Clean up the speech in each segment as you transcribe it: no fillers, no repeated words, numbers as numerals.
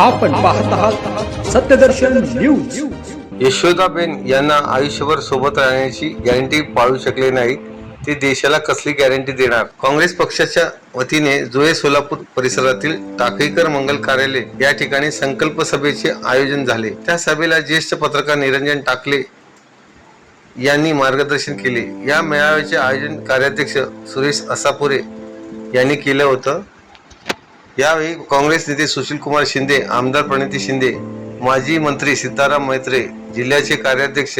आपण पाहत आहात सत्यदर्शन न्यूज। यशोदाबेन यांना आयुष्यभर सोबत राहण्याची गॅरंटी पाळू शकले नाही, ते देशाला कसली गॅरंटी देणार? काँग्रेस पक्षाच्या वतीने जुळे सोलापूर परिसरातील टाकळीकर मंगल कार्यालय या ठिकाणी संकल्प सभेचे आयोजन झाले। त्या सभेला ज्येष्ठ पत्रकार निरंजन टाकले यांनी मार्गदर्शन केले। या मेळाव्याचे आयोजन कार्याध्यक्ष सुरेश असापुरे यांनी केले होतं। यावेळी काँग्रेस नेते सुशीलकुमार शिंदे, आमदार प्रणिती शिंदे, माजी मंत्री सिद्धाराम मैत्रे, जिल्ह्याचे कार्याध्यक्ष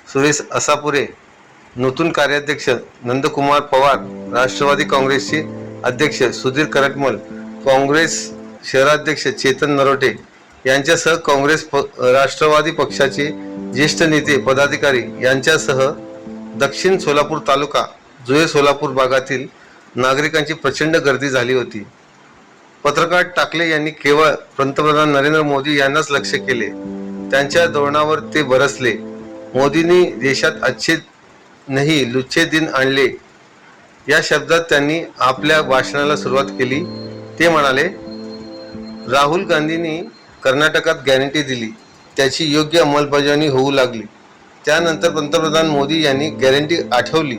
सुरेश असापुरे, नूतन कार्याध्यक्ष नंदकुमार पवार, राष्ट्रवादी काँग्रेसचे अध्यक्ष सुधीर करटमल, काँग्रेस शहराध्यक्ष चेतन नरोटे यांच्यासह काँग्रेस राष्ट्रवादी पक्षाचे ज्येष्ठ नेते पदाधिकारी यांच्यासह दक्षिण सोलापूर तालुका जुळे सोलापूर भागातील नागरिकांची प्रचंड गर्दी झाली होती। पत्रकार टाकले यांनी केवळ पंतप्रधान नरेंद्र मोदी यांनाच लक्ष केले। त्यांच्या धोरणावर ते बरसले। मोदींनी देशात अच्छे नहीं लुच्चे दिन आणले, या शब्दात त्यांनी आपल्या भाषणाला सुरुवात केली। ते म्हणाले, राहुल गांधींनी कर्नाटकात गॅरंटी दिली, त्याची योग्य अंमलबजावणी होऊ लागली। त्यानंतर पंतप्रधान मोदी यांनी गॅरंटी आठवली,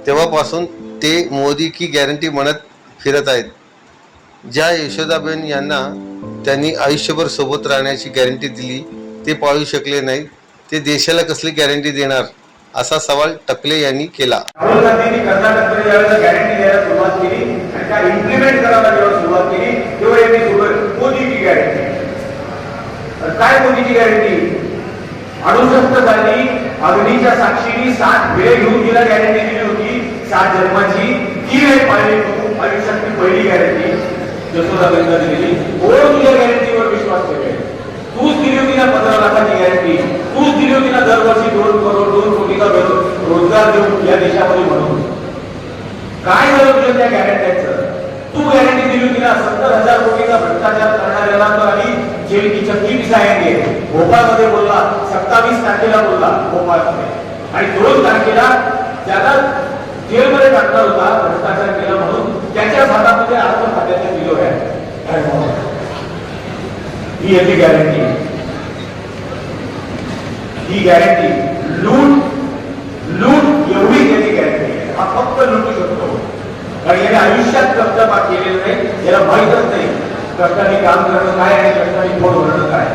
तेव्हापासून ते मोदी की गॅरंटी म्हणत फिरत आहेत। ज्या यशोदाबेन यांना त्यांनी आयुष्यभर सोबत राहण्याची गॅरंटी दिली, ते पाळू शकले नाही, ते देशाला कसली गॅरंटी देणार, असा सवाल टकले यांनी केला। राहुल गांधींनी कर्नाटकमध्ये ज्यावेळेस गॅरंटी द्यायला सुरुवात केली आणि त्या इम्प्लिमेंट करायला जेव्हा सुरुवात केली, तेव्हा यांनी सोबत मोदीची गॅरंटी। काय मोदीची गॅरंटी? अणुशस्त्र झाली, अग्नीच्या साक्षीने 7 वेळ घेऊन तिला गॅरंटी दिली होती, 7 जन्माची, ती वेळ पाहिली तू आयुष्यातली पहिली गॅरंटी यशोदाबेनला दिली। कोण तुझ्या गॅरंटीवर विश्वास ठेवेल? तूच दिली होती ना 15 लाखाची गॅरंटी, तूच दिली होती ना दरवर्षी 2 कोटीचा रोजगार देऊन या देशामध्ये म्हणून। काय झालं तुझ्या त्या गॅरंटीचं? तू गॅरंटी दिली होती ना 70,000 कोटीचा भ्रष्टाचार करणाऱ्याला तर आधी जेल की चक्की पिसायंगे। भोपाळमध्ये बोलला, 27 तारखेला बोलला भोपाळमध्ये, आणि 2 तारखेला त्याला जेलमध्ये टाकणार होता भ्रष्टाचार केला म्हणून। त्याच्या हातामध्ये अर्थ खात्याचे किलो आहे। ही याची गॅरंटी, ही गॅरंटी लूट एवढी त्याची गॅरंटी आहे। हा फक्त लुटू शकतो, कारण याने आयुष्यात कर्तव्य केलेलं नाही, याला माहीतच नाही कष्टाने काम करणं काय आणि कष्टाने पोट भरणं काय।